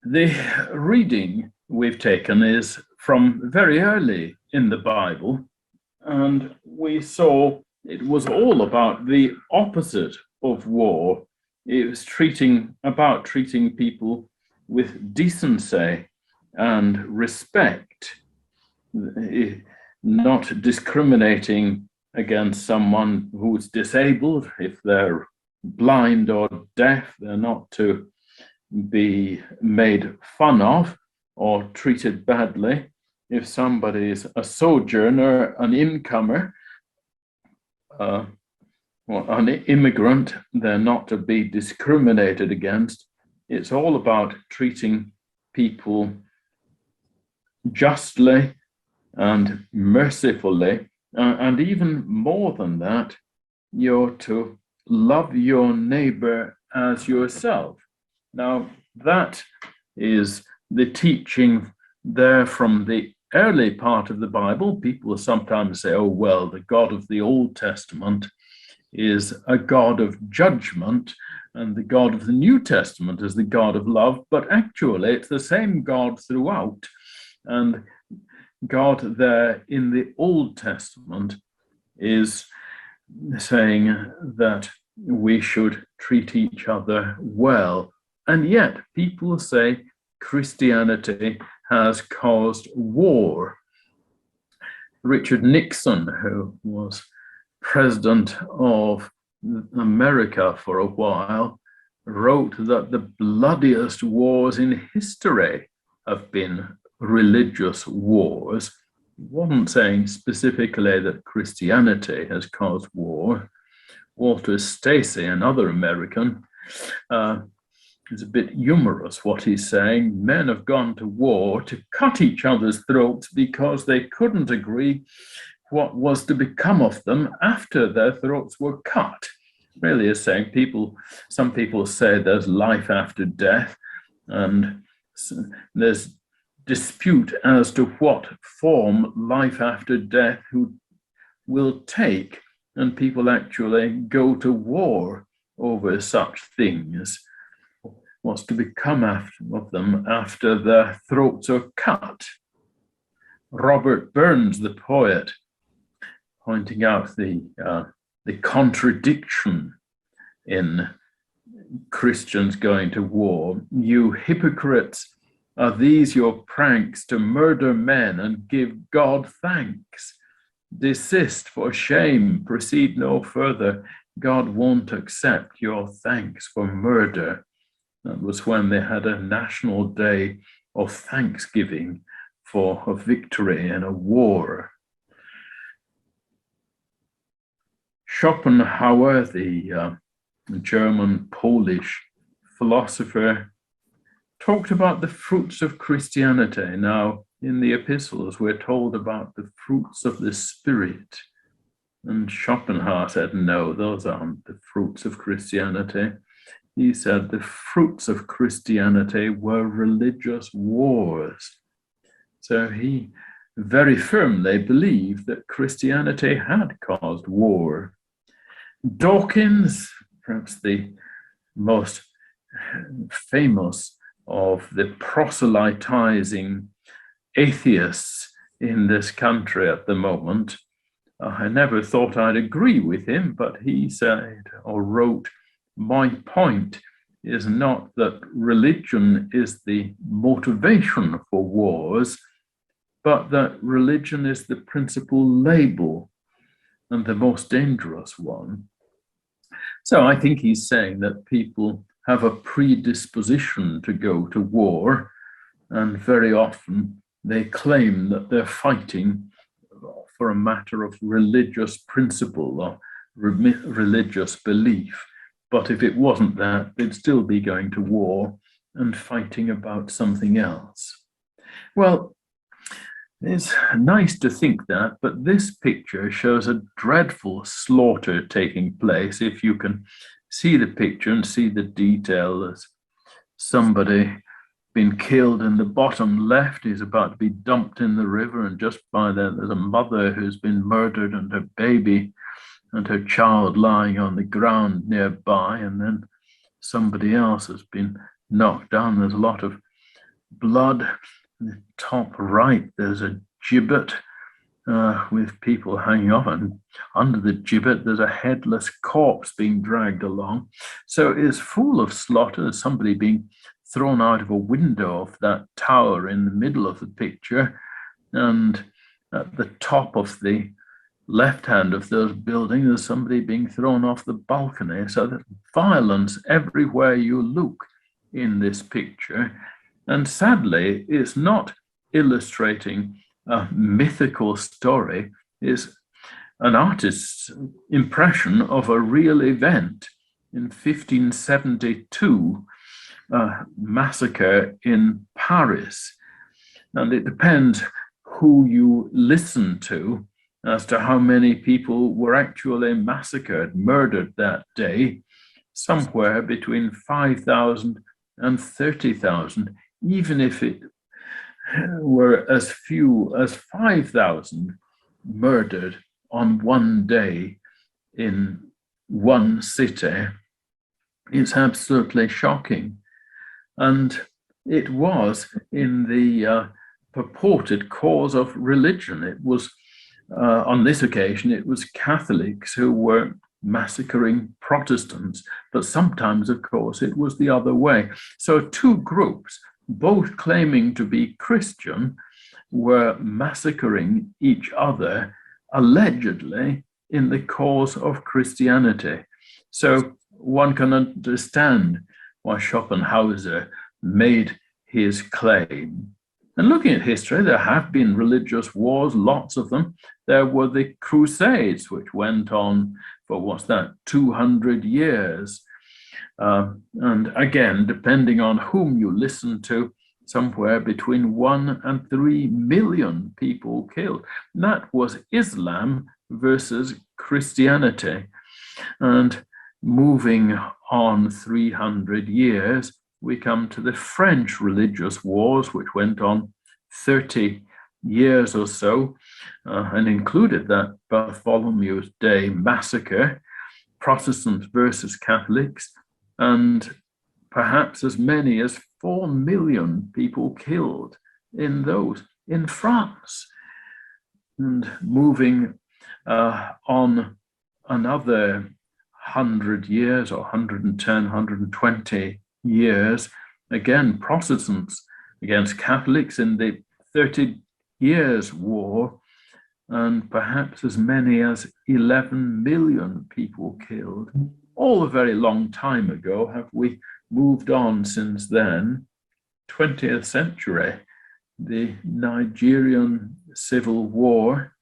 The reading we've taken is from very early in the Bible, and we saw it was all about the opposite of war. It was about treating people with decency and respect, not discriminating against someone who's disabled. If they're blind or deaf, they're not to be made fun of or treated badly. If somebody is a sojourner, an incomer, or an immigrant, they're not to be discriminated against. It's all about treating people justly and mercifully, and even more than that, you're to love your neighbor as yourself. Now, that is the teaching there from the early part of the Bible. People sometimes say, oh, well, the God of the Old Testament is a God of judgment, and the God of the New Testament is the God of love. But actually, it's the same God throughout. And God there in the Old Testament is saying that we should treat each other well. And yet people say Christianity has caused war. Richard Nixon, who was president of America for a while, wrote that the bloodiest wars in history have been religious wars. He wasn't saying specifically that Christianity has caused war. Walter Stacey, another American, it's a bit humorous what he's saying. Men have gone to war to cut each other's throats because they couldn't agree what was to become of them after their throats were cut. Really is saying some people say there's life after death, and there's dispute as to what form life after death will take, and people actually go to war over such things. What's to become of them after their throats are cut. Robert Burns, the poet, pointing out the contradiction in Christians going to war. You hypocrites, are these your pranks to murder men and give God thanks? Desist, for shame, proceed no further. God won't accept your thanks for murder. That was when they had a national day of thanksgiving for a victory in a war. Schopenhauer, the German-Polish philosopher, talked about the fruits of Christianity. Now, in the epistles, we're told about the fruits of the Spirit. And Schopenhauer said, no, those aren't the fruits of Christianity. He said the fruits of Christianity were religious wars. So he very firmly believed that Christianity had caused war. Dawkins, perhaps the most famous of the proselytizing atheists in this country at the moment, I never thought I'd agree with him, but he said or wrote, my point is not that religion is the motivation for wars, but that religion is the principal label and the most dangerous one. So I think he's saying that people have a predisposition to go to war, and very often they claim that they're fighting for a matter of religious principle or religious belief. But if it wasn't that, they'd still be going to war and fighting about something else. Well, it's nice to think that, but this picture shows a dreadful slaughter taking place. If you can see the picture and see the detail, there's somebody been killed in the bottom left. He's about to be dumped in the river, and just by there, there's a mother who's been murdered and her baby and her child lying on the ground nearby, and then somebody else has been knocked down. There's a lot of blood. In the top right, there's a gibbet with people hanging off, and under the gibbet, there's a headless corpse being dragged along. So it's full of slaughter. Somebody being thrown out of a window of that tower in the middle of the picture, and at the top of the left hand of those buildings, there's somebody being thrown off the balcony. So there's violence everywhere you look in this picture. And sadly, it's not illustrating a mythical story. It's an artist's impression of a real event. In 1572, a massacre in Paris. And it depends who you listen to as to how many people were actually massacred, murdered that day. Somewhere between 5,000 and 30,000, even if it were as few as 5,000 murdered on one day in one city. It's absolutely shocking. And it was in the purported cause of religion. It was, on this occasion, it was Catholics who were massacring Protestants, but sometimes, of course, it was the other way. So two groups, both claiming to be Christian, were massacring each other, allegedly, in the cause of Christianity. So one can understand why Schopenhauer made his claim. And looking at history, there have been religious wars, lots of them. There were the Crusades, which went on for, 200 years. And again, depending on whom you listen to, somewhere between 1 and 3 million people killed. And that was Islam versus Christianity. And moving on 300 years, we come to the French religious wars, which went on 30 years or so, and included that Bartholomew's Day massacre, Protestants versus Catholics, and perhaps as many as 4 million people killed in those, in France. And moving on another 100 years or 110, 120 years, again, Protestants against Catholics in the 30 Years' War, and perhaps as many as 11 million people killed. All a very long time ago. Have we moved on since then? 20th century, the Nigerian Civil War,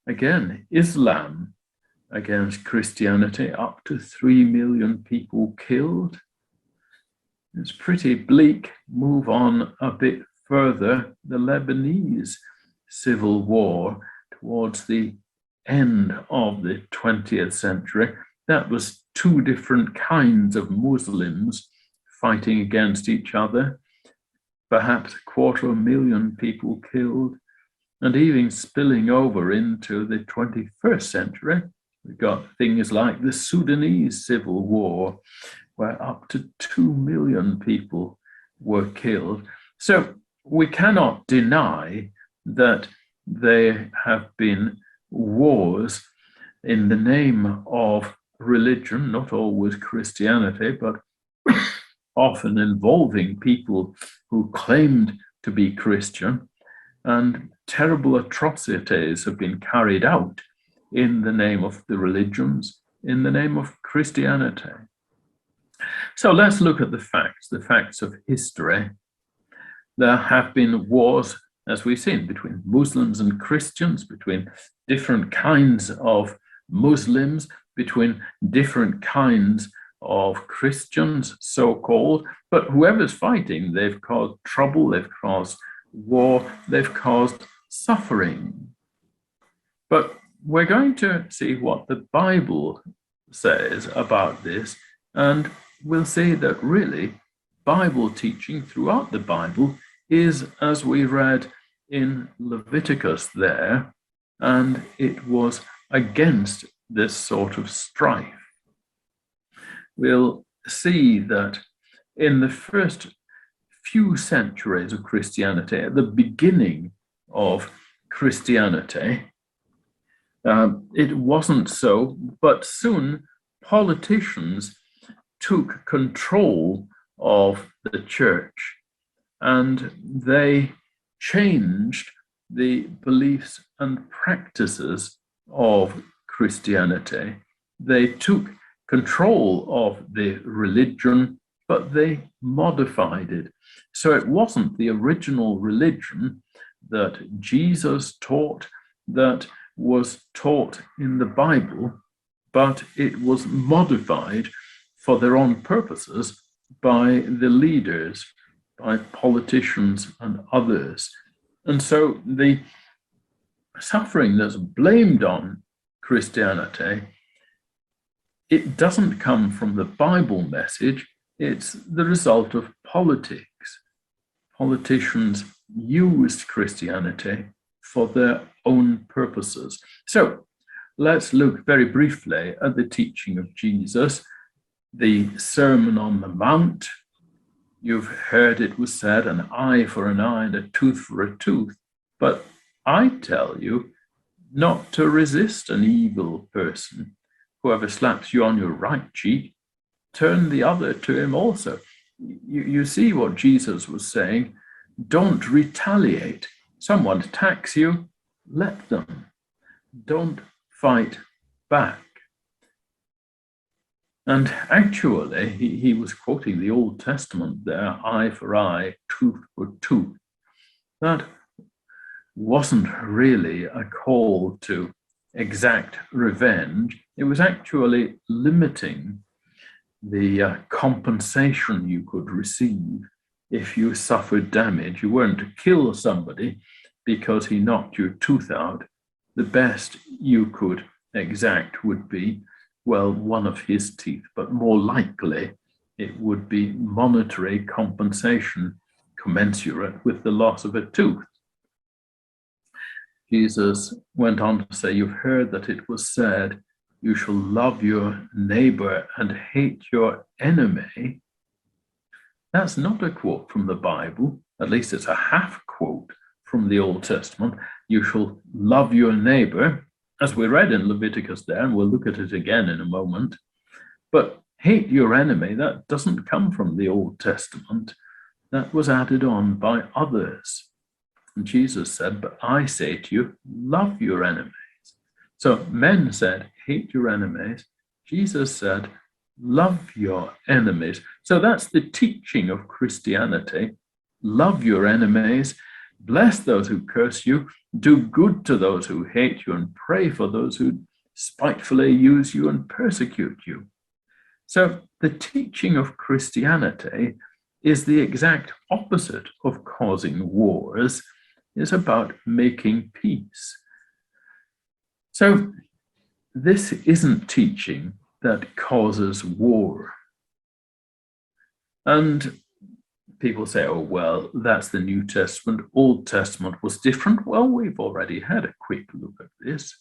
again, Islam against Christianity, up to 3 million people killed. It's pretty bleak. Move on a bit further, the Lebanese Civil War towards the end of the 20th century. That was two different kinds of Muslims fighting against each other, perhaps 250,000 people killed, and even spilling over into the 21st century. We've got things like the Sudanese Civil War, where up to 2 million people were killed. So we cannot deny that there have been wars in the name of religion, not always Christianity, but often involving people who claimed to be Christian, and terrible atrocities have been carried out in the name of the religions, in the name of Christianity. So let's look at the facts of history. There have been wars, as we've seen, between Muslims and Christians, between different kinds of Muslims, between different kinds of Christians, so-called, but whoever's fighting, they've caused trouble, they've caused war, they've caused suffering. But we're going to see what the Bible says about this, and we'll see that really Bible teaching throughout the Bible is, as we read in Leviticus there, and it was against this sort of strife. We'll see that in the first few centuries of Christianity, at the beginning of Christianity, it wasn't so, but soon politicians took control of the church and they changed the beliefs and practices of Christianity. They took control of the religion, but they modified it. So it wasn't the original religion that Jesus taught, that was taught in the Bible, but it was modified for their own purposes by the leaders, by politicians and others. And so the suffering that's blamed on Christianity, it doesn't come from the Bible message, it's the result of politics. Politicians used Christianity for their own purposes. So let's look very briefly at the teaching of Jesus, the Sermon on the Mount. You've heard it was said, an eye for an eye and a tooth for a tooth. But I tell you not to resist an evil person. Whoever slaps you on your right cheek, turn the other to him also. You see what Jesus was saying. Don't retaliate. Someone attacks you, let them. Don't fight back. And actually, he was quoting the Old Testament there, eye for eye, tooth for tooth. That wasn't really a call to exact revenge. It was actually limiting the compensation you could receive if you suffered damage. You weren't to kill somebody because he knocked your tooth out. The best you could exact would be, well, one of his teeth, but more likely it would be monetary compensation commensurate with the loss of a tooth. Jesus went on to say, you've heard that it was said, you shall love your neighbor and hate your enemy. That's not a quote from the Bible, at least it's a half quote from the Old Testament. You shall love your neighbor, as we read in Leviticus there, and we'll look at it again in a moment. But hate your enemy, that doesn't come from the Old Testament. That was added on by others. And Jesus said, but I say to you, love your enemies. So men said, hate your enemies. Jesus said, love your enemies. So that's the teaching of Christianity. Love your enemies, bless those who curse you, do good to those who hate you, and pray for those who spitefully use you and persecute you. So the teaching of Christianity is the exact opposite of causing wars. It's about making peace. So this isn't teaching that causes war. And people say, oh, well, that's the New Testament. Old Testament was different. Well, we've already had a quick look at this.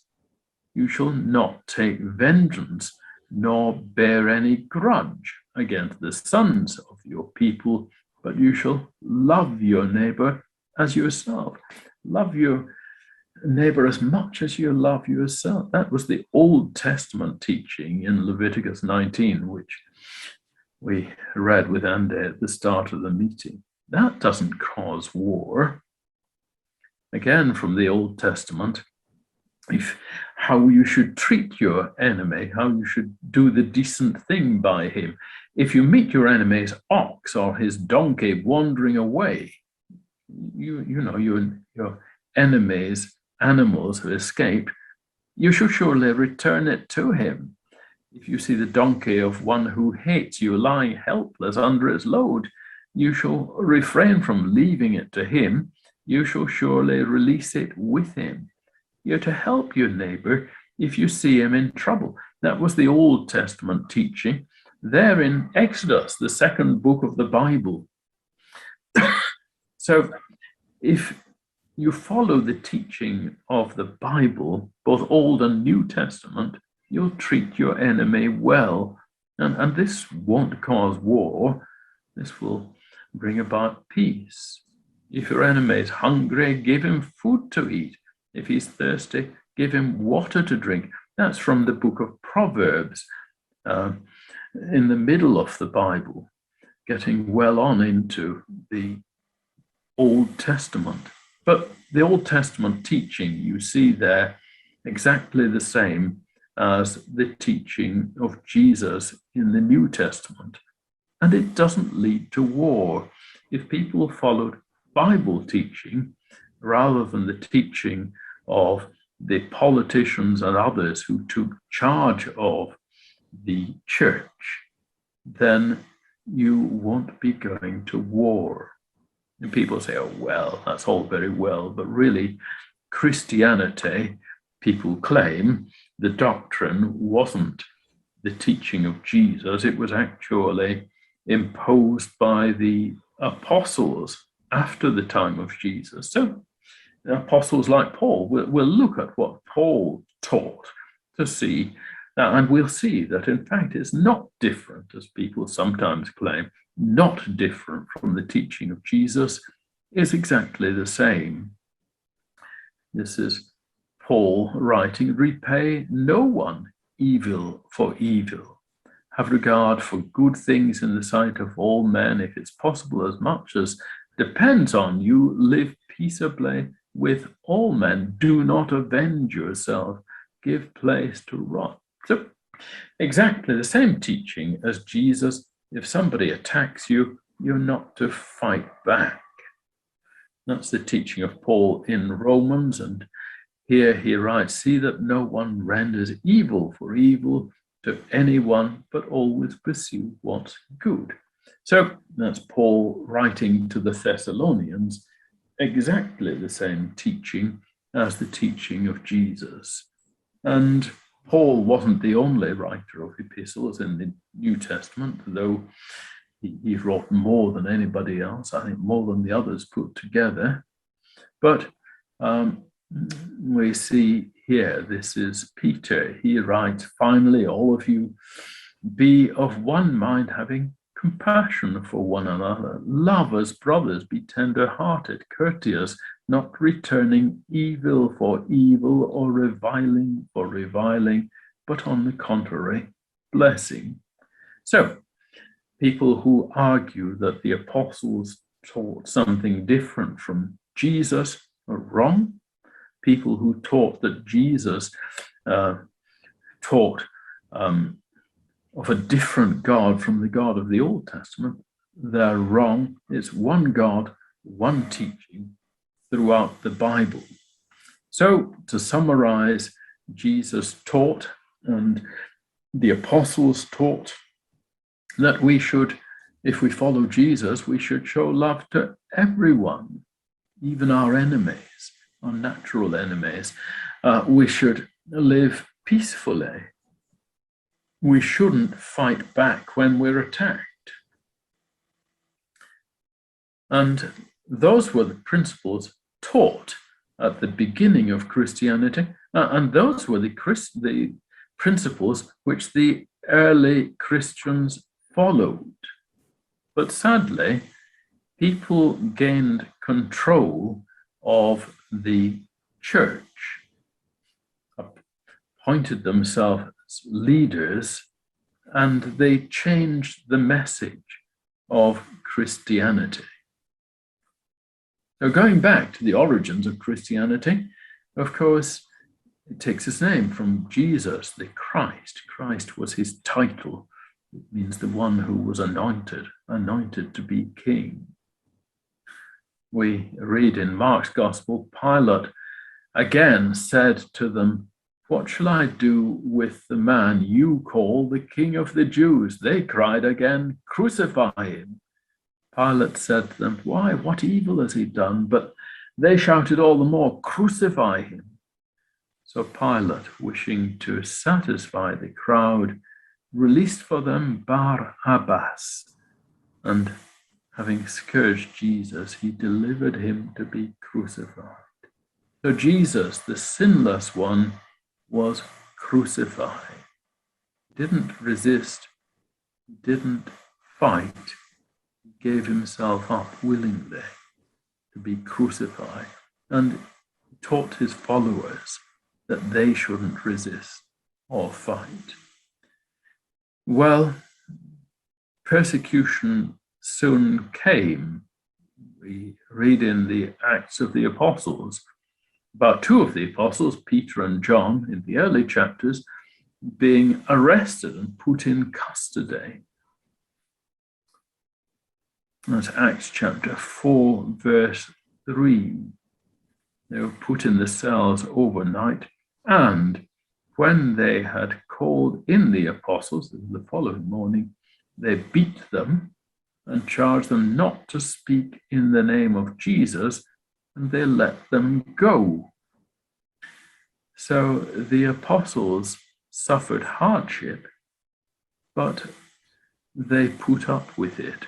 You shall not take vengeance, nor bear any grudge against the sons of your people, but you shall love your neighbor as yourself. Love your neighbor as much as you love yourself. That was the Old Testament teaching in Leviticus 19, which we read with Andy at the start of the meeting. That doesn't cause war. Again, from the Old Testament, how you should treat your enemy, how you should do the decent thing by him. If you meet your enemy's ox or his donkey wandering away, your enemy's animals have escaped, you should surely return it to him. If you see the donkey of one who hates you lying helpless under its load, you shall refrain from leaving it to him. You shall surely release it with him. You're to help your neighbor if you see him in trouble. That was the Old Testament teaching. There in Exodus, the second book of the Bible. So if you follow the teaching of the Bible, both Old and New Testament, you'll treat your enemy well. And this won't cause war. This will bring about peace. If your enemy is hungry, give him food to eat. If he's thirsty, give him water to drink. That's from the book of Proverbs, in the middle of the Bible, getting well on into the Old Testament. But the Old Testament teaching you see there exactly the same as the teaching of Jesus in the New Testament. And it doesn't lead to war. If people followed Bible teaching rather than the teaching of the politicians and others who took charge of the church, then you won't be going to war. And people say, oh, well, that's all very well, but really, Christianity, people claim, the doctrine wasn't the teaching of Jesus. It was actually imposed by the apostles after the time of Jesus. So apostles like Paul, we'll look at what Paul taught to see that, and we'll see that in fact it's not different, as people sometimes claim, not different from the teaching of Jesus, is exactly the same. This is Paul writing, repay no one evil for evil. Have regard for good things in the sight of all men. If it's possible, as much as depends on you, live peaceably with all men. Do not avenge yourself. Give place to wrath. So exactly the same teaching as Jesus. If somebody attacks you, you're not to fight back. That's the teaching of Paul in Romans. And here he writes, see that no one renders evil for evil to anyone, but always pursue what's good. So that's Paul writing to the Thessalonians, exactly the same teaching as the teaching of Jesus. And Paul wasn't the only writer of epistles in the New Testament, though he wrote more than anybody else, I think more than the others put together. But we see here, this is Peter. He writes, finally, all of you, be of one mind, having compassion for one another. Love as brothers, be tender-hearted, courteous, not returning evil for evil or reviling for reviling, but on the contrary, blessing. So, people who argue that the apostles taught something different from Jesus are wrong. People who taught that Jesus taught of a different God from the God of the Old Testament, they're wrong. It's one God, one teaching throughout the Bible. So, to summarize, Jesus taught and the apostles taught that we should, if we follow Jesus, we should show love to everyone, even our enemies, our natural enemies. We should live peacefully. We shouldn't fight back when we're attacked. And those were the principles taught at the beginning of Christianity, and those were the principles which the early Christians followed. But sadly, people gained control of the church, appointed themselves as leaders, and they changed the message of Christianity. Now, going back to the origins of Christianity, of course, it takes its name from Jesus, the Christ. Christ was his title. It means the one who was anointed to be king. We read in Mark's Gospel, Pilate again said to them, what shall I do with the man you call the King of the Jews? They cried again, crucify him. Pilate said to them, why, what evil has he done? But they shouted all the more, crucify him. So Pilate, wishing to satisfy the crowd, released for them Barabbas, and having scourged Jesus, he delivered him to be crucified. So Jesus, the sinless one, was crucified. He didn't resist, he didn't fight, he gave himself up willingly to be crucified and taught his followers that they shouldn't resist or fight. Well, persecution soon came. We read in the Acts of the Apostles about two of the apostles, Peter and John, in the early chapters, being arrested and put in custody. That's Acts chapter 4, verse 3. They were put in the cells overnight, and when they had called in the apostles the following morning, they beat them and charged them not to speak in the name of Jesus, and they let them go. So the apostles suffered hardship, but they put up with it.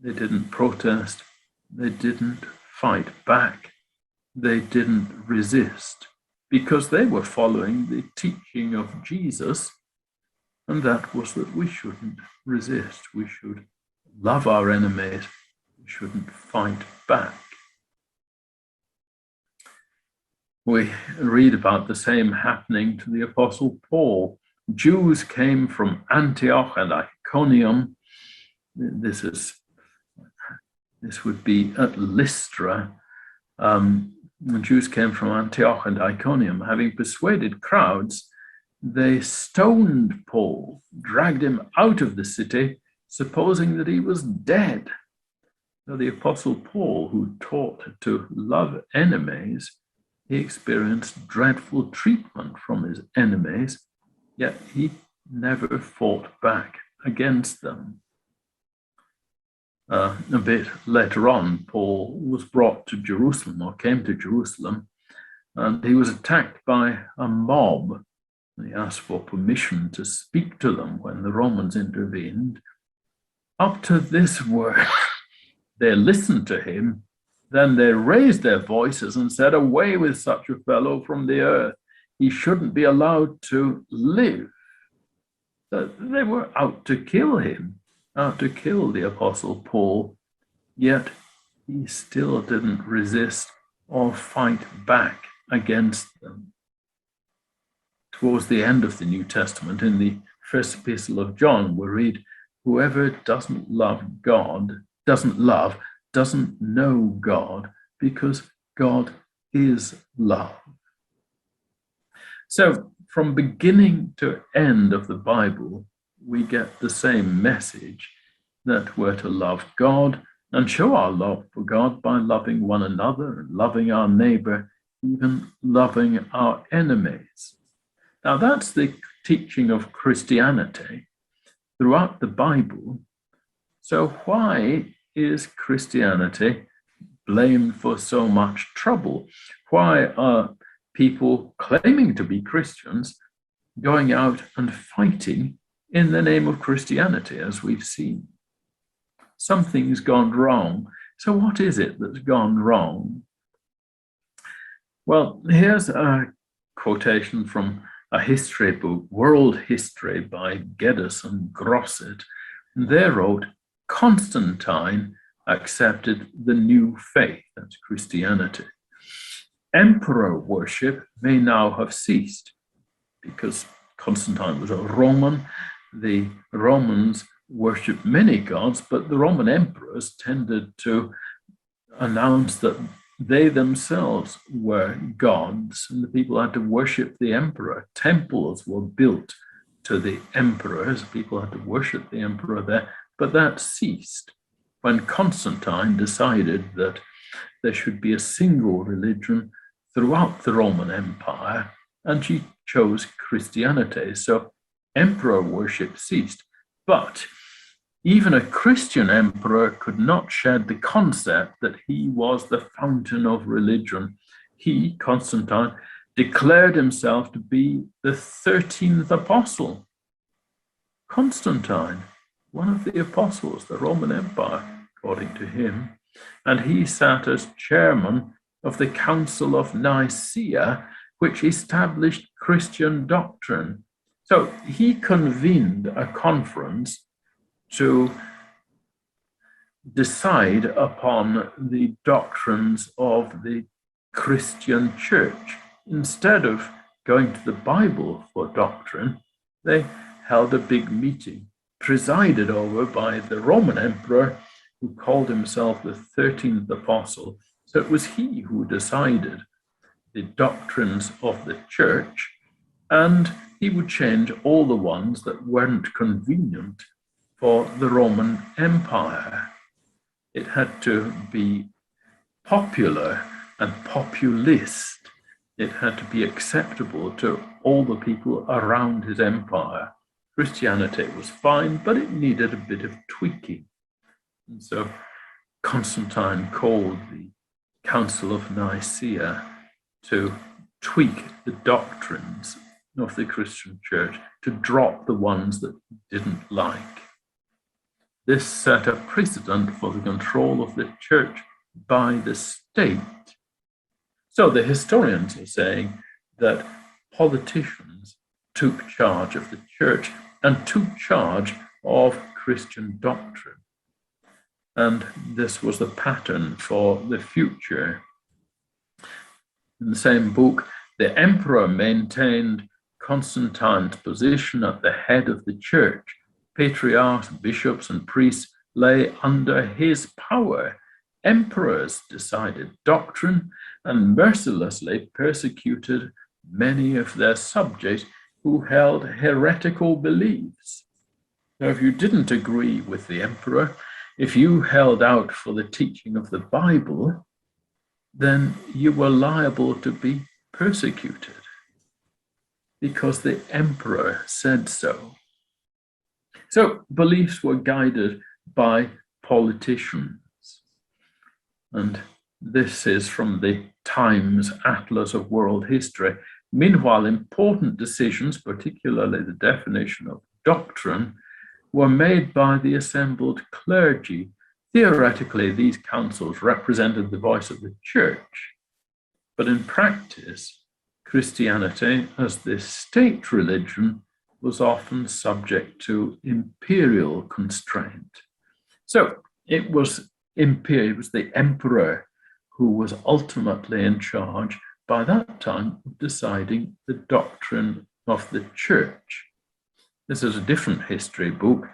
They didn't protest. They didn't fight back. They didn't resist, because they were following the teaching of Jesus, and that was that we shouldn't resist. We should love our enemies. We shouldn't fight back. We read about the same happening to the Apostle Paul. Jews came from Antioch and Iconium. This would be at Lystra. The Jews came from Antioch and Iconium. Having persuaded crowds, they stoned Paul, dragged him out of the city, supposing that he was dead. Now, the Apostle Paul, who taught to love enemies, he experienced dreadful treatment from his enemies, yet he never fought back against them. A bit later on, Paul was brought to Jerusalem, or came to Jerusalem, and he was attacked by a mob. He asked for permission to speak to them when the Romans intervened. Up to this word, they listened to him. Then they raised their voices and said, "Away with such a fellow from the earth. He shouldn't be allowed to live." They were out to kill him, out to kill the Apostle Paul, yet he still didn't resist or fight back against them. Towards the end of the New Testament, in the first epistle of John, we read, "Whoever doesn't know God, because God is love." So from beginning to end of the Bible, we get the same message, that we're to love God and show our love for God by loving one another and loving our neighbor, even loving our enemies. Now, that's the teaching of Christianity throughout the Bible. So why is Christianity blamed for so much trouble? Why are people claiming to be Christians going out and fighting in the name of Christianity, as we've seen? Something's gone wrong. So what is it that's gone wrong? Well, here's a quotation from a history book, World History, by Geddes and Grosset. They wrote, "Constantine accepted the new faith," that's Christianity. "Emperor worship may now have ceased," because Constantine was a Roman. The Romans worshipped many gods, but the Roman emperors tended to announce that they themselves were gods, and the people had to worship the emperor. Temples were built to the emperors. People had to worship the emperor there, but that ceased when Constantine decided that there should be a single religion throughout the Roman Empire, and she chose Christianity. So emperor worship ceased. But even a Christian emperor could not shed the concept that he was the fountain of religion. He, Constantine, declared himself to be the 13th apostle. Constantine, one of the apostles of the Roman Empire, according to him, and he sat as chairman of the Council of Nicaea, which established Christian doctrine. So he convened a conference to decide upon the doctrines of the Christian church. Instead of going to the Bible for doctrine, they held a big meeting presided over by the Roman emperor, who called himself the 13th apostle. So it was he who decided the doctrines of the church, and he would change all the ones that weren't convenient for the Roman Empire. It had to be popular and populist. It had to be acceptable to all the people around his empire. Christianity was fine, but it needed a bit of tweaking. And so Constantine called the Council of Nicaea to tweak the doctrines of the Christian church, to drop the ones that he didn't like. This set a precedent for the control of the church by the state. So the historians are saying that politicians took charge of the church and took charge of Christian doctrine. And this was the pattern for the future. In the same book, the emperor maintained Constantine's position at the head of the church. Patriarchs, bishops, and priests lay under his power. Emperors decided doctrine and mercilessly persecuted many of their subjects who held heretical beliefs. Now, if you didn't agree with the emperor, if you held out for the teaching of the Bible, then you were liable to be persecuted because the emperor said so. So beliefs were guided by politicians. And this is from the Times Atlas of World History. Meanwhile, important decisions, particularly the definition of doctrine, were made by the assembled clergy. Theoretically, these councils represented the voice of the church. But in practice, Christianity, as the state religion, was often subject to imperial constraint. So it was the emperor who was ultimately in charge by that time of deciding the doctrine of the church. This is a different history book.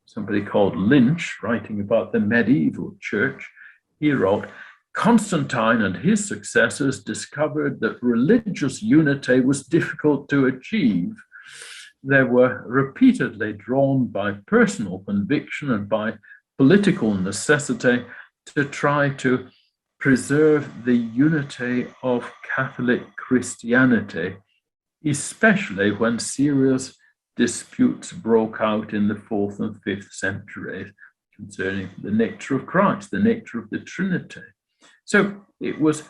Somebody called Lynch, writing about the medieval church, he wrote, Constantine and his successors discovered that religious unity was difficult to achieve. They were repeatedly drawn by personal conviction and by political necessity to try to preserve the unity of Catholic Christianity, especially when serious disputes broke out in the 4th and 5th centuries concerning the nature of Christ, the nature of the Trinity. So it was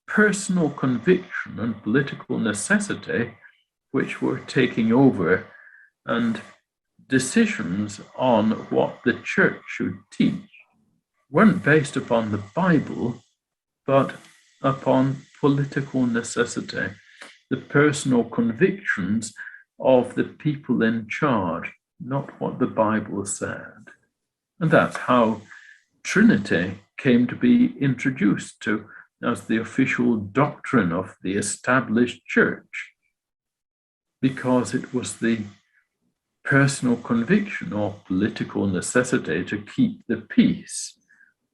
personal conviction and political necessity which were taking over, and decisions on what the church should teach weren't based upon the Bible, but upon political necessity, the personal convictions of the people in charge, not what the Bible said. And that's how Trinity came to be introduced to as the official doctrine of the established church, because it was the personal conviction or political necessity to keep the peace.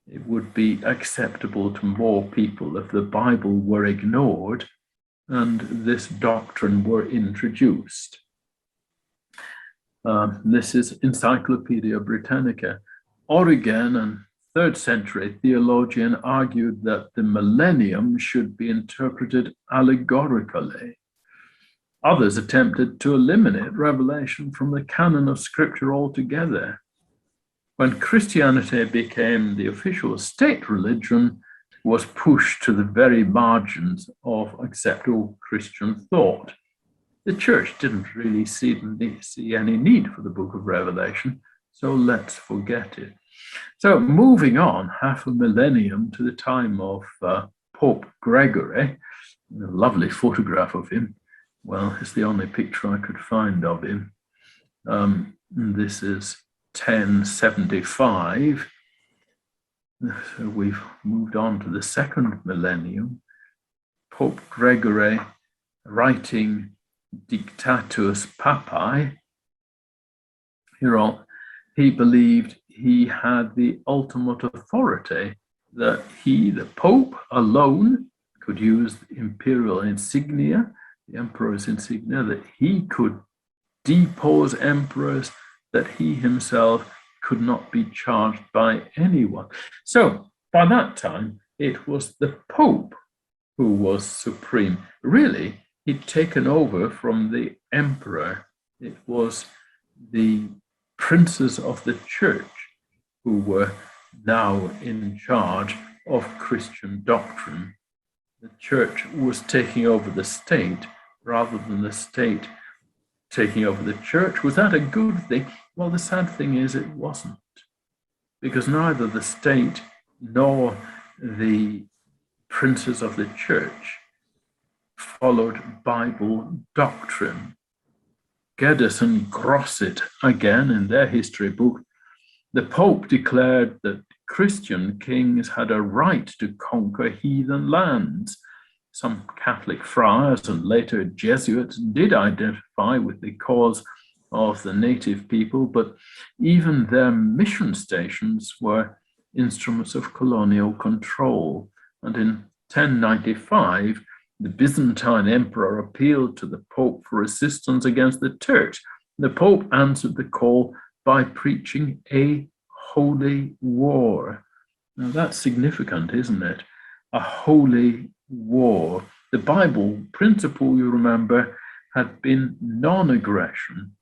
It would be acceptable to more people if the Bible were ignored and this doctrine were introduced. This is Encyclopedia Britannica. Origen, a 3rd century theologian, argued that the millennium should be interpreted allegorically. Others attempted to eliminate revelation from the canon of Scripture altogether. When Christianity became the official state religion, it was pushed to the very margins of acceptable Christian thought. The church didn't really see any need for the book of Revelation, so let's forget it. So moving on, half a millennium to the time of Pope Gregory, a lovely photograph of him. Well, it's the only picture I could find of him. This is 1075. So we've moved on to the second millennium. Pope Gregory, writing Dictatus Papae, he believed he had the ultimate authority, that he, the Pope alone, could use imperial insignia, the emperor's insignia, that he could depose emperors, that he himself could not be charged by anyone. So by that time, it was the Pope who was supreme. Really, he'd taken over from the emperor. It was the princes of the church who were now in charge of Christian doctrine. The church was taking over the state rather than the state taking over the church. Was that a good thing? Well, the sad thing is it wasn't, because neither the state nor the princes of the church followed Bible doctrine. Geddes and Grosset, again in their history book, the Pope declared that Christian kings had a right to conquer heathen lands. Some Catholic friars and later Jesuits did identify with the cause of the native people, but even their mission stations were instruments of colonial control. And in 1095, the Byzantine emperor appealed to the Pope for assistance against the Turks. The Pope answered the call by preaching a holy war. Now that's significant, isn't it? A holy war. The Bible principle, you remember, had been non-aggression,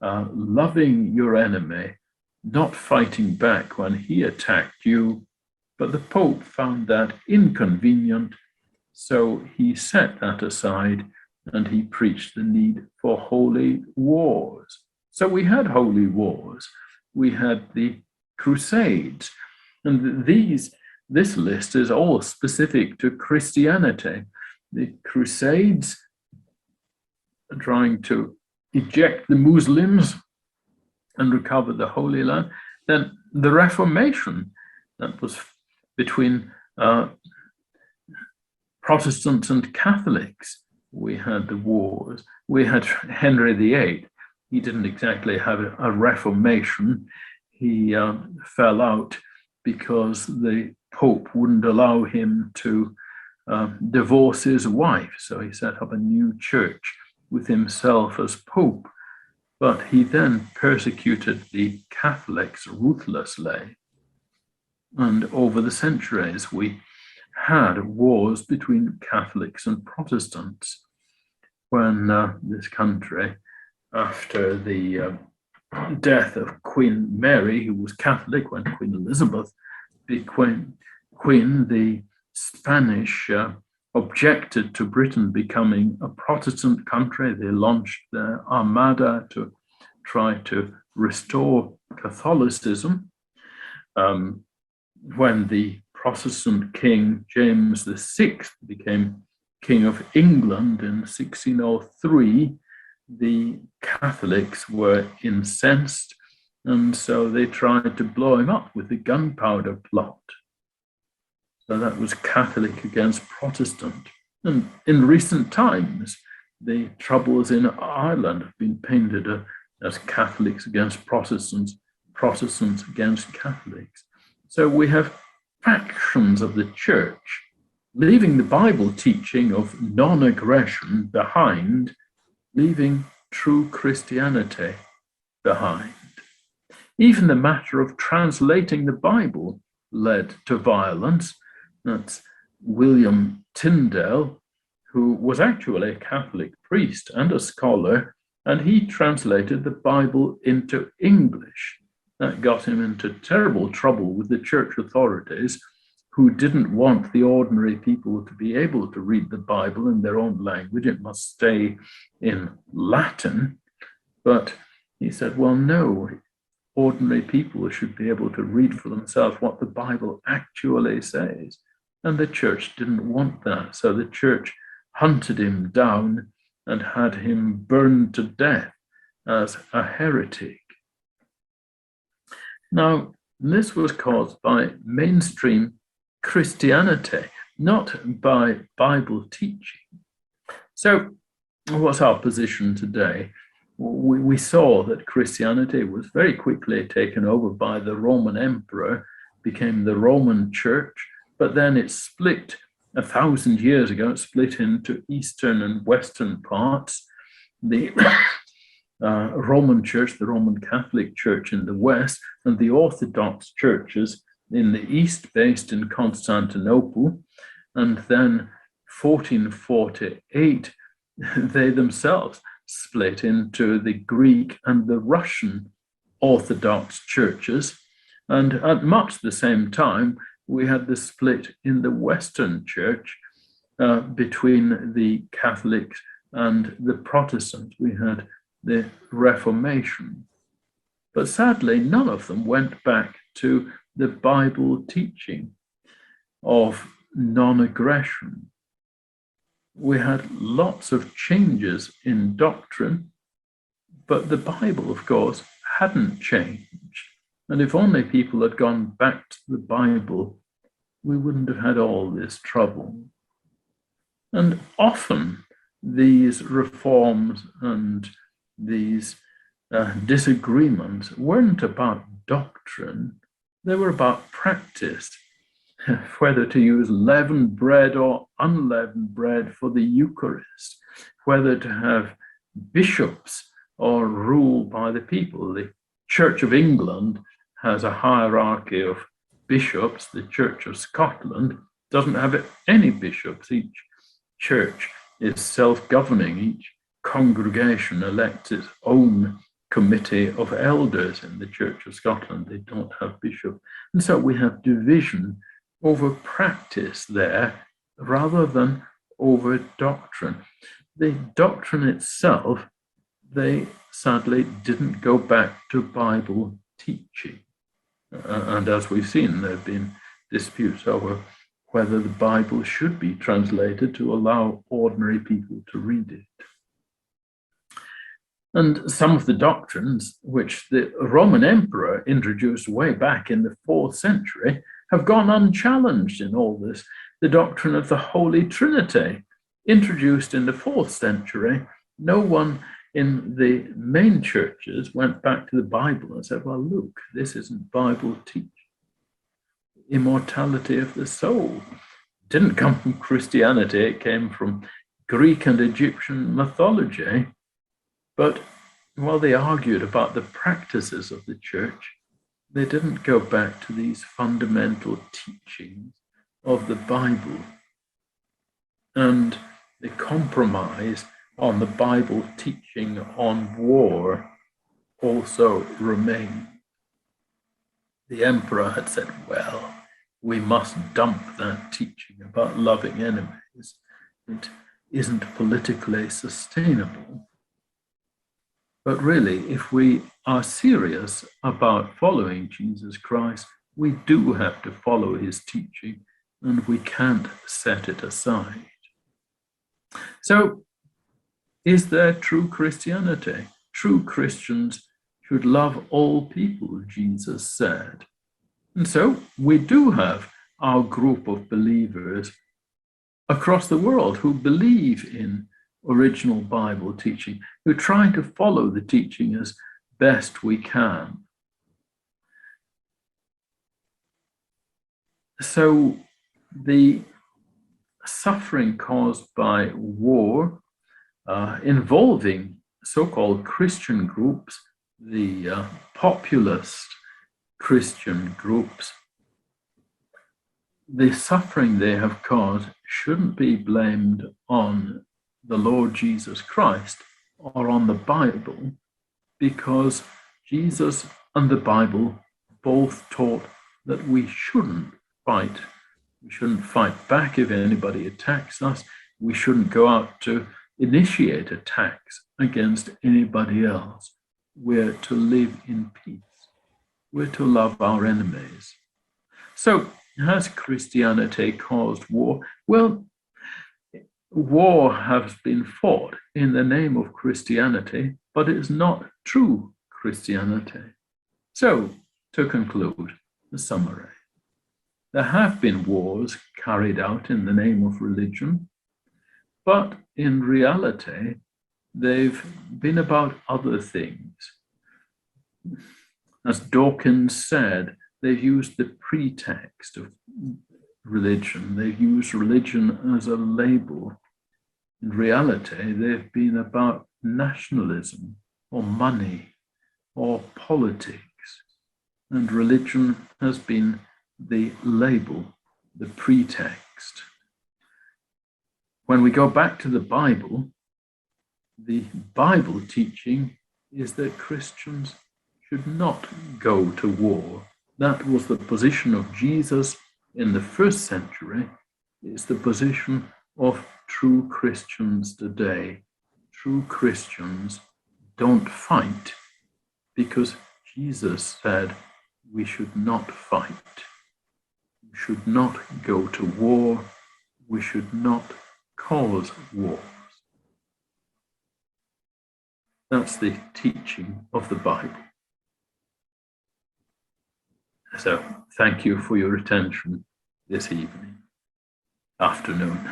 loving your enemy, not fighting back when he attacked you. But the Pope found that inconvenient, so he set that aside and he preached the need for holy wars. So we had holy wars. We had the Crusades. And this list is all specific to Christianity. The Crusades are trying to eject the Muslims and recover the Holy Land. Then the Reformation, that was between Protestants and Catholics. We had the wars. We had Henry VIII. He didn't exactly have a reformation. He fell out because the Pope wouldn't allow him to divorce his wife. So he set up a new church with himself as Pope. But he then persecuted the Catholics ruthlessly. And over the centuries, we had wars between Catholics and Protestants. When this country, after the death of Queen Mary, who was Catholic, when Queen Elizabeth became Queen, the Spanish objected to Britain becoming a Protestant country. They launched their armada to try to restore Catholicism. When the Protestant king James VI became King of England in 1603, the Catholics were incensed, and so they tried to blow him up with the gunpowder plot. So that was Catholic against Protestant. And in recent times, the troubles in Ireland have been painted as Catholics against Protestants, Protestants against Catholics. So we have factions of the church, leaving the Bible teaching of non-aggression behind, leaving true Christianity behind. Even the matter of translating the Bible led to violence. That's William Tyndale, who was actually a Catholic priest and a scholar, and he translated the Bible into English. That got him into terrible trouble with the church authorities, who didn't want the ordinary people to be able to read the Bible in their own language. It must stay in Latin. But he said, well, no, ordinary people should be able to read for themselves what the Bible actually says. And the church didn't want that. So the church hunted him down and had him burned to death as a heretic. Now, And this was caused by mainstream Christianity, not by Bible teaching. So what's our position today? We saw that Christianity was very quickly taken over by the Roman emperor, became the Roman church, but then it split 1,000 years ago. It split into Eastern and Western parts. The Roman Church, the Roman Catholic Church in the West, and the Orthodox churches in the East, based in Constantinople. And then 1448, they themselves split into the Greek and the Russian Orthodox churches. And at much the same time, we had the split in the Western Church between the Catholics and the Protestants. We had the Reformation. But sadly, none of them went back to the Bible teaching of non-aggression. We had lots of changes in doctrine, but the Bible, of course, hadn't changed. And if only people had gone back to the Bible, we wouldn't have had all this trouble. And often these reforms and these disagreements weren't about doctrine, they were about practice, whether to use leavened bread or unleavened bread for the Eucharist, whether to have bishops or rule by the people. The Church of England has a hierarchy of bishops. The Church of Scotland doesn't have any bishops. Each church is self-governing. Each congregation elects its own committee of elders. In the Church of Scotland, they don't have bishops. And so we have division over practice there rather than over doctrine. The doctrine itself, they sadly didn't go back to Bible teaching. And as we've seen, there have been disputes over whether the Bible should be translated to allow ordinary people to read it. And some of the doctrines which the Roman emperor introduced way back in the 4th century have gone unchallenged in all this. The doctrine of the Holy Trinity, introduced in the 4th century, no one in the main churches went back to the Bible and said, well, look, this isn't Bible teaching. Immortality of the soul didn't come from Christianity, it came from Greek and Egyptian mythology. But while they argued about the practices of the church, they didn't go back to these fundamental teachings of the Bible. And the compromise on the Bible teaching on war also remained. The emperor had said, well, we must dump that teaching about loving enemies. It isn't politically sustainable. But really, if we are serious about following Jesus Christ, we do have to follow his teaching, and we can't set it aside. So, is there true Christianity? True Christians should love all people, Jesus said. And so we do have our group of believers across the world who believe in original Bible teaching, who try to follow the teaching as best we can. So the suffering caused by war involving so-called Christian groups, the populist Christian groups, the suffering they have caused shouldn't be blamed on the Lord Jesus Christ or on the Bible, because Jesus and the Bible both taught that we shouldn't fight. We shouldn't fight back if anybody attacks us. We shouldn't go out to initiate attacks against anybody else. We're to live in peace. We're to love our enemies. So, has Christianity caused war? Well, war has been fought in the name of Christianity, but it's not true Christianity. So, to conclude, the summary. There have been wars carried out in the name of religion, but in reality, they've been about other things. As Dawkins said, they've used the pretext of religion. They've used religion as a label. In reality, they've been about nationalism or money or politics. And religion has been the label, the pretext. When we go back to the Bible teaching is that Christians should not go to war. That was the position of Jesus in the first century. It's the position of true Christians today. True Christians don't fight because Jesus said we should not fight. We should not go to war. We should not cause wars. That's the teaching of the Bible. So thank you for your attention this afternoon.